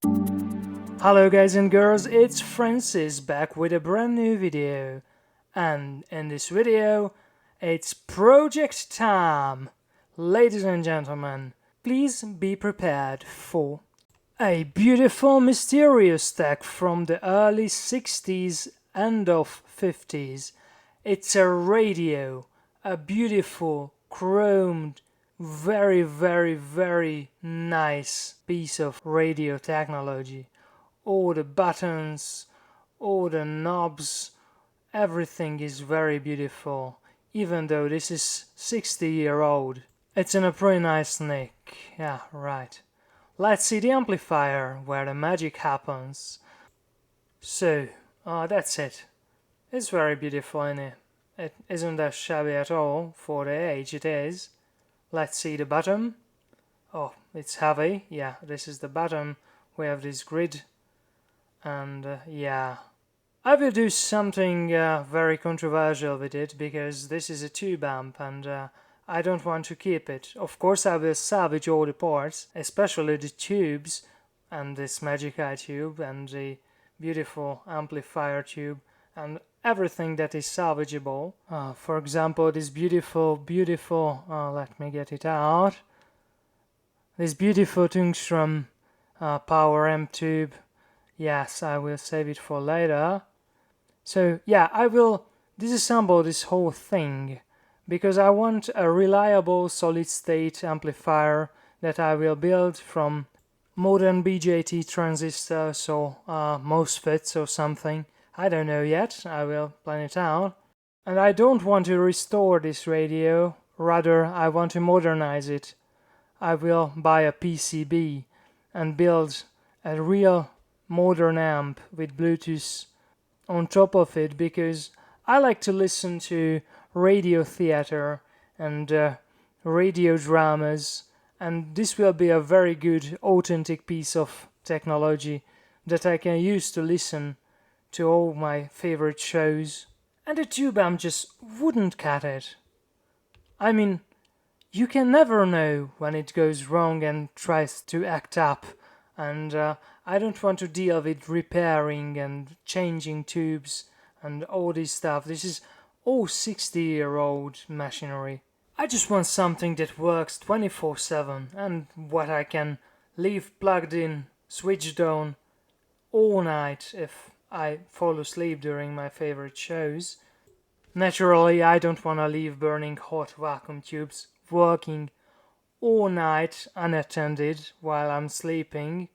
Hello guys and girls, it's Francis back with a brand new video. And in this video, it's project time. Ladies and gentlemen, please be prepared for a beautiful mysterious tech from the early 60s, end of 50s. It's a radio, a beautiful, chromed, very nice piece of radio technology. All the buttons, all the knobs, everything is very beautiful, even though this is 60-year-old. It's in a pretty nice nick, yeah, right. Let's see the amplifier, where the magic happens. So, that's it. It's very beautiful, isn't it? It isn't that shabby at all, for the age it is. Let's see the bottom. Oh, it's heavy, yeah, this is the bottom. We have this grid. And yeah, I will do something very controversial with it, because this is a tube amp and I don't want to keep it. Of course I will salvage all the parts, especially the tubes and this magic eye tube and the beautiful amplifier tube and everything that is salvageable. For example, this beautiful, let me get it out. This beautiful tungsten power amp tube. Yes, I will save it for later. So yeah, I will disassemble this whole thing because I want a reliable solid-state amplifier that I will build from modern BJT transistors or MOSFETs or something. I don't know yet, I will plan it out. And I don't want to restore this radio, rather I want to modernize it. I will buy a PCB and build a real modern amp with Bluetooth on top of it, because I like to listen to radio theater and radio dramas, and this will be a very good authentic piece of technology that I can use to listen to all my favorite shows. And the tube amp just wouldn't cut it. I mean, you can never know when it goes wrong and tries to act up, and I don't want to deal with repairing and changing tubes and all this stuff. This is all 60-year-old machinery. I just want something that works 24/7 and what I can leave plugged in, switched on all night if I fall asleep during my favorite shows. Naturally, I don't want to leave burning hot vacuum tubes working all night unattended while I'm sleeping.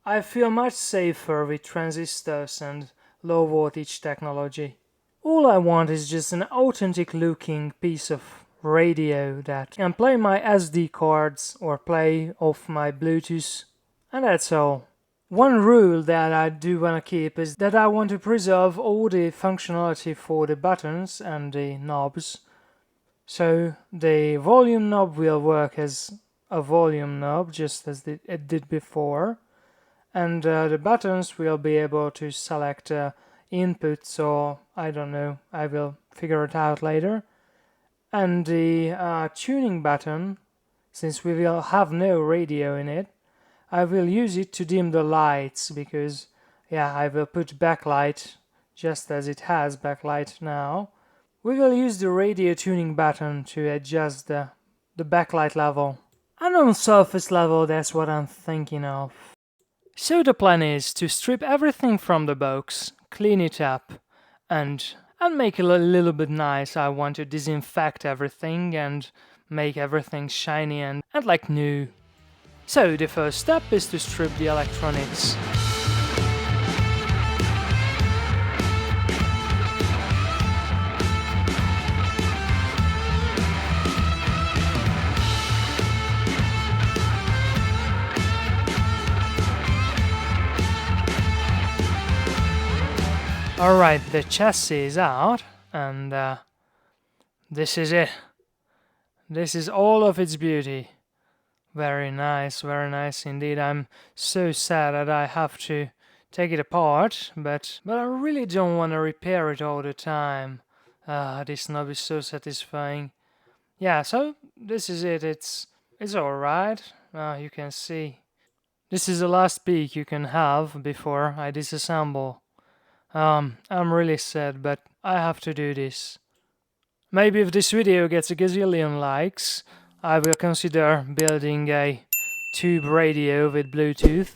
I feel much safer with transistors and low voltage technology. All I want is just an authentic looking piece of radio that can play my SD cards or play off my Bluetooth, and that's all. One rule that I do want to keep is that I want to preserve all the functionality for the buttons and the knobs. So the volume knob will work as a volume knob, just as it did before. And the buttons will be able to select inputs, or I don't know, I will figure it out later. And the tuning button, since we will have no radio in it, I will use it to dim the lights, because yeah, I will put backlight just as it has backlight now. We will use the radio tuning button to adjust the backlight level. And on surface level, that's what I'm thinking of. So the plan is to strip everything from the box, clean it up, and make it a little bit nice. I want to disinfect everything and make everything shiny and like new. So the first step is to strip the electronics. Alright, the chassis is out, and this is it. This is all of its beauty. Very nice indeed. I'm so sad that I have to take it apart, but I really don't want to repair it all the time. This knob is so satisfying. Yeah, so this is it. It's alright. You can see. This is the last peek you can have before I disassemble. I'm really sad, but I have to do this. Maybe if this video gets a gazillion likes, I will consider building a tube radio with Bluetooth,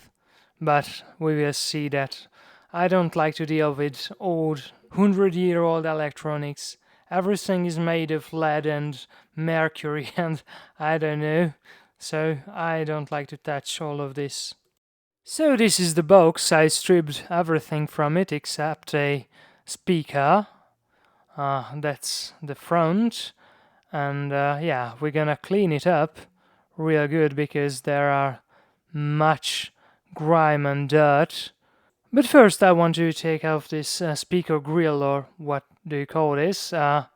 but we will see that. I don't like to deal with old 100-year-old electronics. Everything is made of lead and mercury and I don't know, so I don't like to touch all of this. So this is the box. I stripped everything from it except a speaker. That's the front, and yeah, we're gonna clean it up real good because there are much grime and dirt. But first I want to take off this speaker grill, or what do you call this? I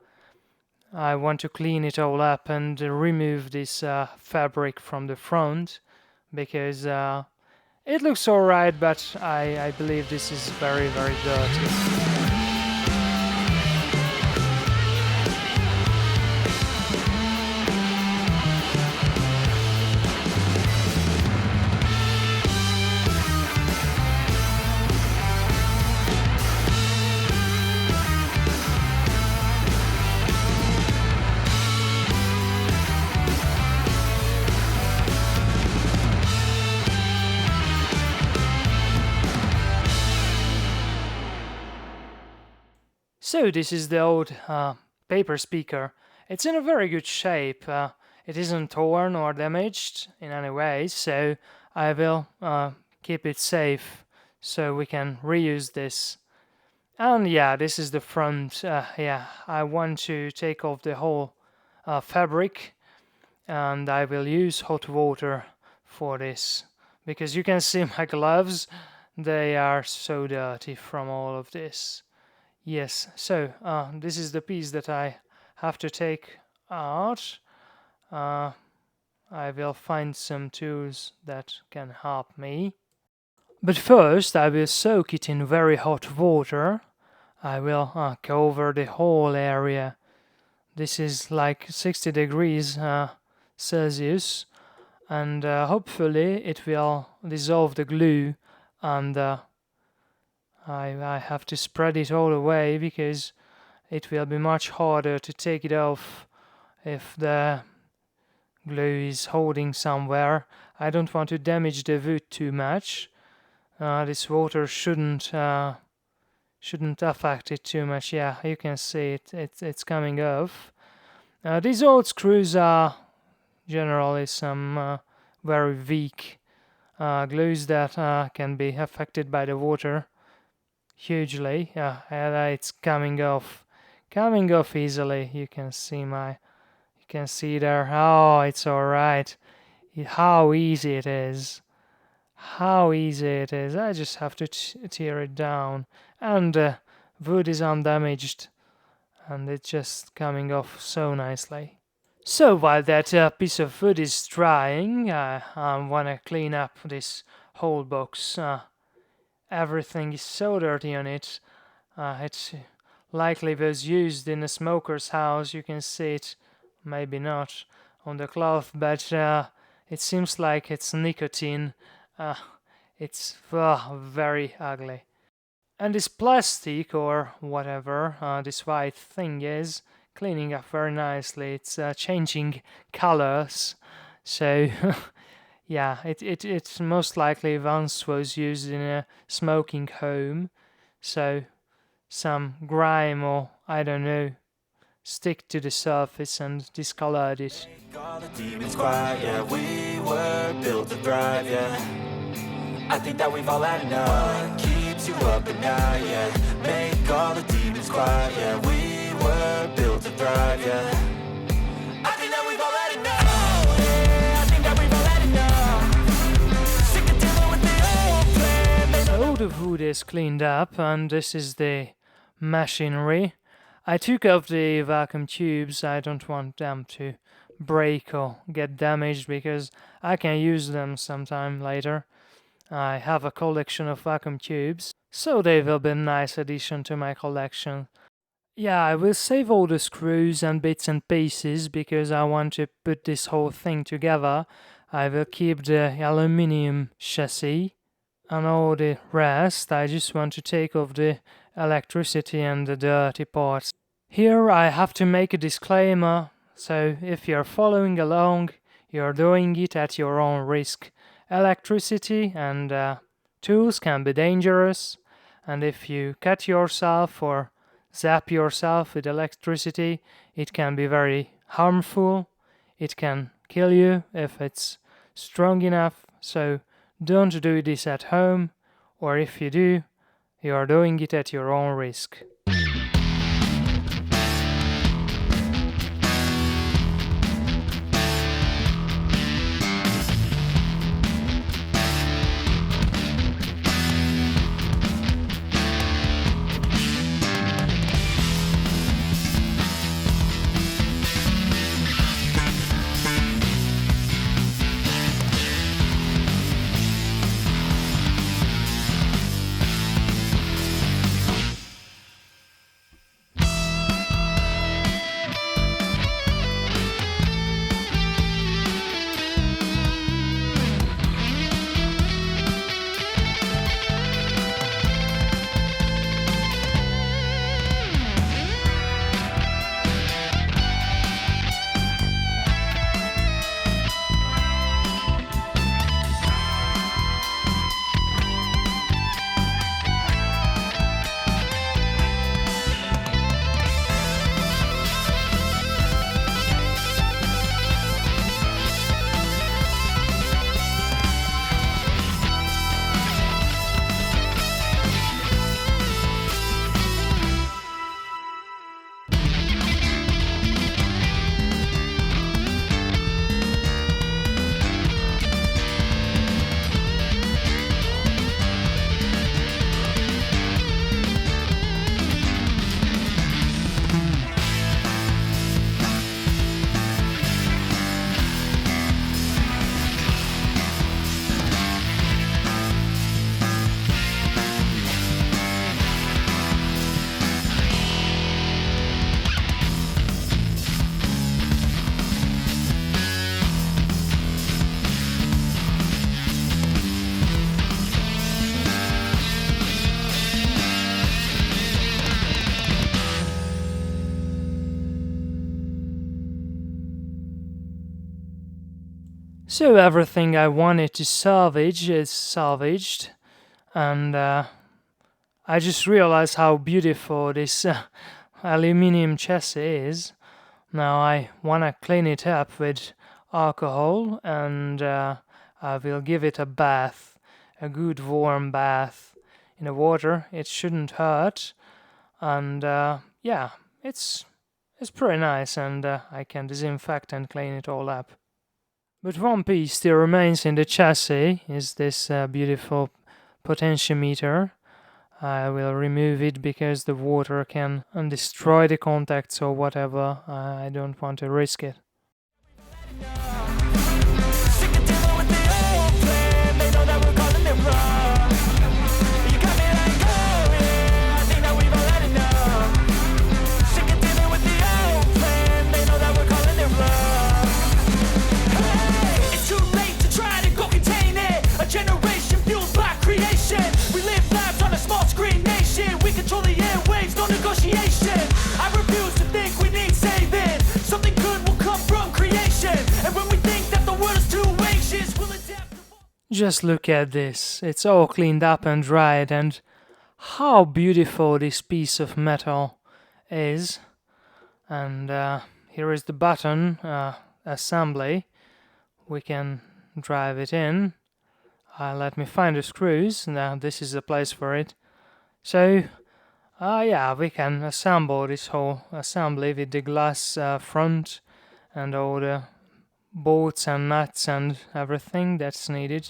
want to clean it all up and remove this fabric from the front because it looks alright, but I believe this is very, very dirty. So this is the old paper speaker. It's in a very good shape. It isn't torn or damaged in any way, so I will keep it safe so we can reuse this. And yeah, this is the front. Yeah, I want to take off the whole fabric, and I will use hot water for this because you can see my gloves. They are so dirty from all of this. Yes, so this is the piece that I have to take out. I will find some tools that can help me. But first I will soak it in very hot water. I will cover the whole area. This is like 60 degrees Celsius, and hopefully it will dissolve the glue, and I have to spread it all away because it will be much harder to take it off if the glue is holding somewhere. I don't want to damage the wood too much. This water shouldn't affect it too much. Yeah, you can see it's coming off. These old screws are generally some very weak glues that can be affected by the water hugely. Yeah, and it's coming off easily. You can see there. Oh, it's all right. How easy it is. I just have to tear it down, and wood is undamaged, and it's just coming off so nicely. So while that piece of wood is drying, I want to clean up this whole box. Everything is so dirty on it. It's likely was used in a smoker's house. You can see it, maybe not on the cloth, but it seems like it's nicotine. It's very ugly. And this plastic or whatever this white thing is cleaning up very nicely. It's changing colors, so yeah, it most likely once was used in a smoking home, so some grime or I don't know stick to the surface and discolored it. All the demons quiet, yeah, we were built to thrive, yeah. I think that we've all had enough. What keeps you up at night, yeah. Make all the demons quiet, yeah. We were built to thrive, yeah. I think that we've all had enough. Yeah, I think that we've all had enough. Sick of dealing with the old plan. So the wood is cleaned up, and this is the machinery. I took off the vacuum tubes. I don't want them to break or get damaged because I can use them sometime later. I have a collection of vacuum tubes, so they will be a nice addition to my collection. Yeah, I will save all the screws and bits and pieces because I want to put this whole thing together. I will keep the aluminium chassis, and all the rest I just want to take off the electricity and the dirty parts. Here I have to make a disclaimer, so if you're following along, you're doing it at your own risk. Electricity and tools can be dangerous, and if you cut yourself or zap yourself with electricity, it can be very harmful. It can kill you if it's strong enough, so don't do this at home, or if you do, you are doing it at your own risk. So everything I wanted to salvage is salvaged, and I just realized how beautiful this aluminium chassis is. Now I wanna clean it up with alcohol, and I will give it a bath, a good warm bath in the water. It shouldn't hurt, and yeah, it's pretty nice, and I can disinfect and clean it all up. But one piece still remains in the chassis is this beautiful potentiometer. I will remove it because the water can destroy the contacts or whatever. I don't want to risk it. Just look at this, it's all cleaned up and dried, and how beautiful this piece of metal is. And here is the button, assembly. We can drive it in. Let me find the screws. Now this is the place for it. So yeah, we can assemble this whole assembly with the glass front and all the bolts and nuts and everything that's needed.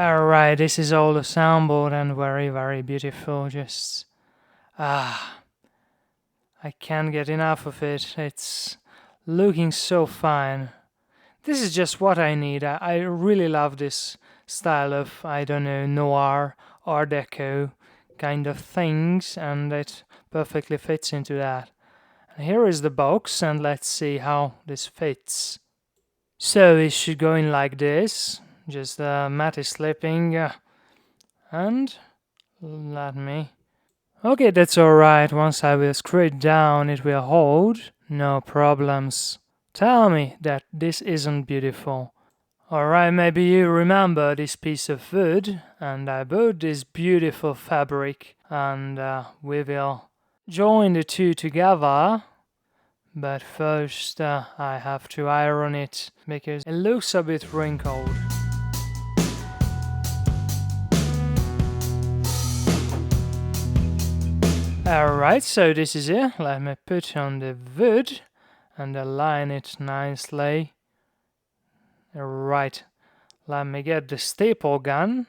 Alright, this is all assembled and very, very beautiful. Just, I can't get enough of it. It's looking so fine. This is just what I need. I really love this style of, I don't know, noir, art deco kind of things, and it perfectly fits into that. And here is the box, and let's see how this fits. So it should go in like this. Just the mat is slipping, and let me... Okay, that's alright. Once I will screw it down, it will hold. No problems. Tell me that this isn't beautiful. Alright, maybe you remember this piece of wood, and I bought this beautiful fabric, and we will join the two together. But first I have to iron it, because it looks a bit wrinkled. Alright, so this is it. Let me put on the wood and align it nicely. Right, let me get the staple gun.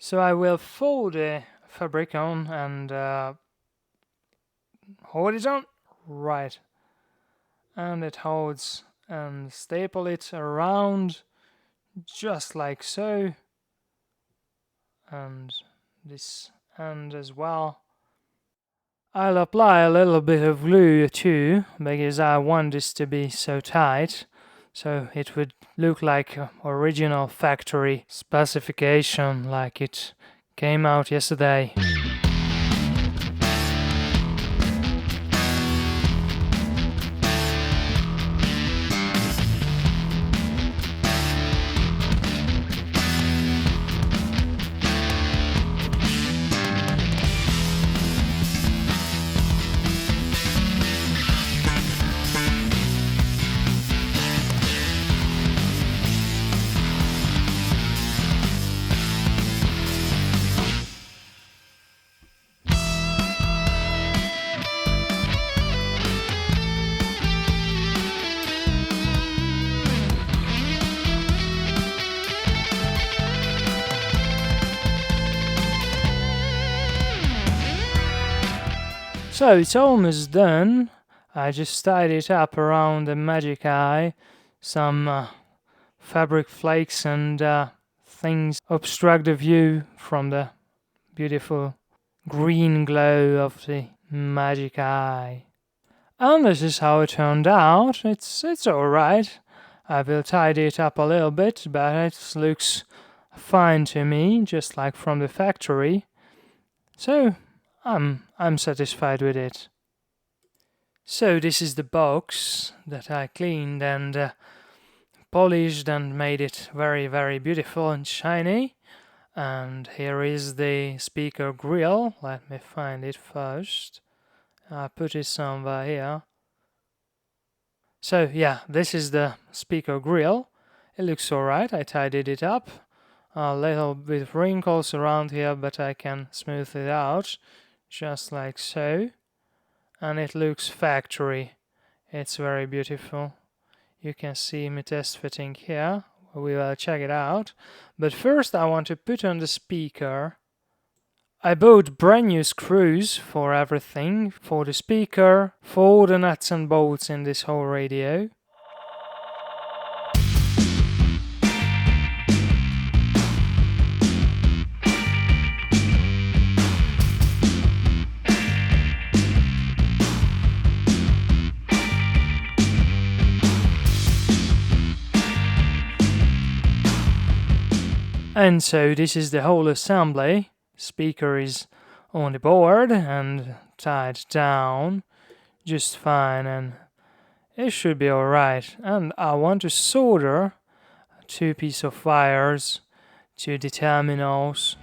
So I will fold the fabric on and hold it on. Right. And it holds, and staple it around just like so. And this end as well. I'll apply a little bit of glue too, because I want this to be so tight, so it would look like original factory specification, like it came out yesterday. So it's almost done. I just tied it up around the magic eye. Some fabric flakes and things obstruct the view from the beautiful green glow of the magic eye. And this is how it turned out. It's alright. I will tidy it up a little bit, but it looks fine to me, just like from the factory. So I'm satisfied with it. So this is the box that I cleaned and polished and made it very, very beautiful and shiny. And here is the speaker grill. Let me find it first. I put it somewhere here. So yeah, this is the speaker grill. It looks alright. I tidied it up. A little bit of wrinkles around here, but I can smooth it out. Just like so. And it looks factory. It's very beautiful. You can see me test fitting here. We will check it out. But first I want to put on the speaker. I bought brand new screws for everything. For the speaker, for the nuts and bolts in this whole radio. And so this is the whole assembly. Speaker is on the board and tied down just fine, and it should be alright. And I want to solder 2 pieces of wires to the terminals.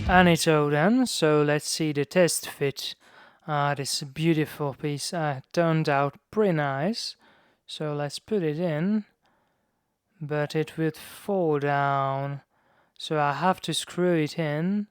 And it's all done, so let's see the test fit. This beautiful piece turned out pretty nice. So let's put it in, but it would fall down, so I have to screw it in.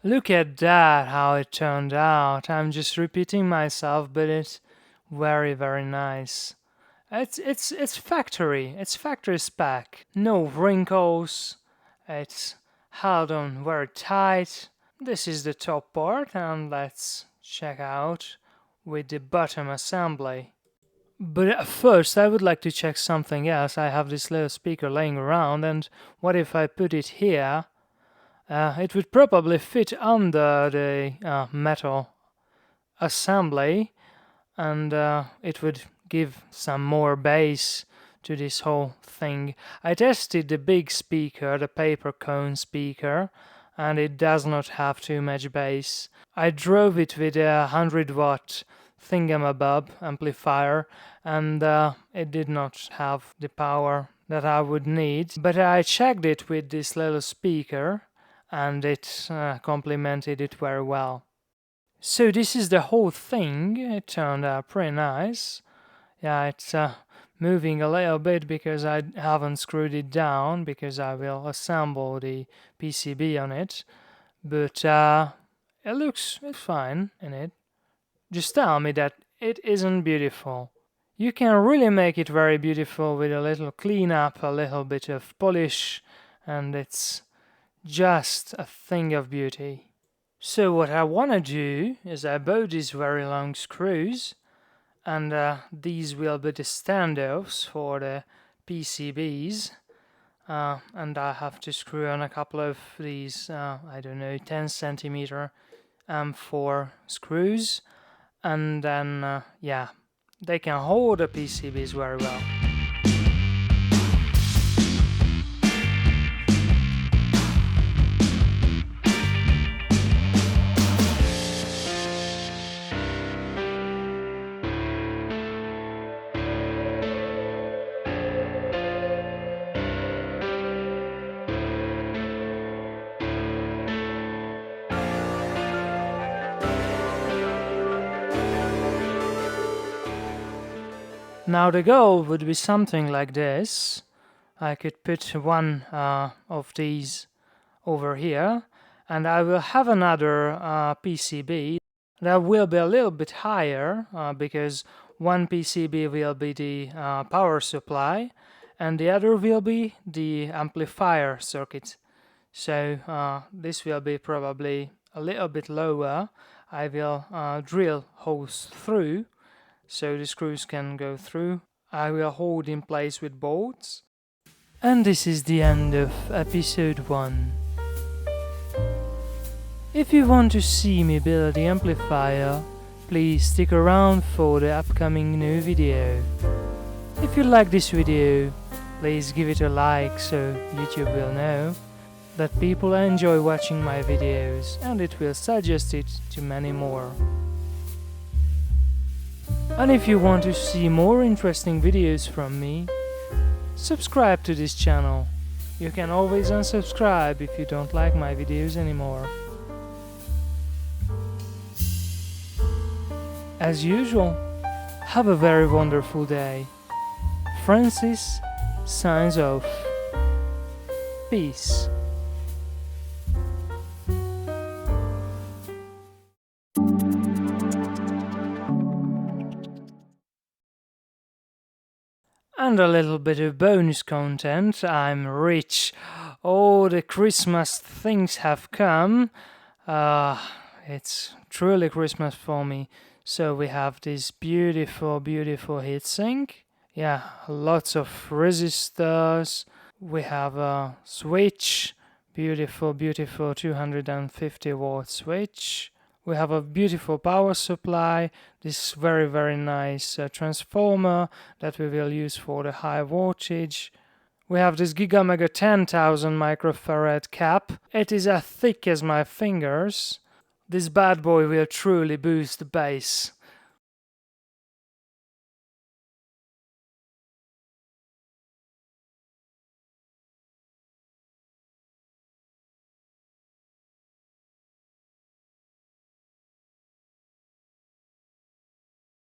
Look at that, how it turned out. I'm just repeating myself, but it's very, very nice. It's factory. It's factory spec. No wrinkles. It's held on very tight. This is the top part, and let's check out with the bottom assembly. But first, I would like to check something else. I have this little speaker laying around, and what if I put it here? It would probably fit under the metal assembly, and it would give some more bass to this whole thing. I tested the big speaker, the paper cone speaker, and it does not have too much bass. I drove it with a 100-watt thingamabob amplifier, and it did not have the power that I would need. But I checked it with this little speaker, and it complemented it very well. So this is the whole thing. It turned out pretty nice. Yeah, it's moving a little bit because I haven't screwed it down, because I will assemble the PCB on it. But it looks fine in it. Just tell me that it isn't beautiful. You can really make it very beautiful with a little cleanup, a little bit of polish, and it's just a thing of beauty. So what I want to do is I bought these very long screws, and these will be the standoffs for the PCBs, and I have to screw on a couple of these, I don't know, 10 centimeter M4 screws, and then yeah, they can hold the PCBs very well. Now the goal would be something like this. I could put one of these over here, and I will have another PCB that will be a little bit higher, because one PCB will be the power supply and the other will be the amplifier circuit. So this will be probably a little bit lower. I will drill holes through so the screws can go through. I will hold in place with bolts. And this is the end of episode 1. If you want to see me build the amplifier, please stick around for the upcoming new video. If you like this video, please give it a like so YouTube will know that people enjoy watching my videos, and it will suggest it to many more. And if you want to see more interesting videos from me, subscribe to this channel. You can always unsubscribe if you don't like my videos anymore. As usual, have a very wonderful day. Francis signs off. Peace. And a little bit of bonus content. I'm rich. All the Christmas things have come. It's truly Christmas for me. So we have this beautiful, beautiful heatsink. Yeah, lots of resistors. We have a switch. Beautiful, beautiful 250 watt switch. We have a beautiful power supply, this very, very nice transformer that we will use for the high voltage. We have this Gigamega 10,000 microfarad cap. It is as thick as my fingers. This bad boy will truly boost the bass.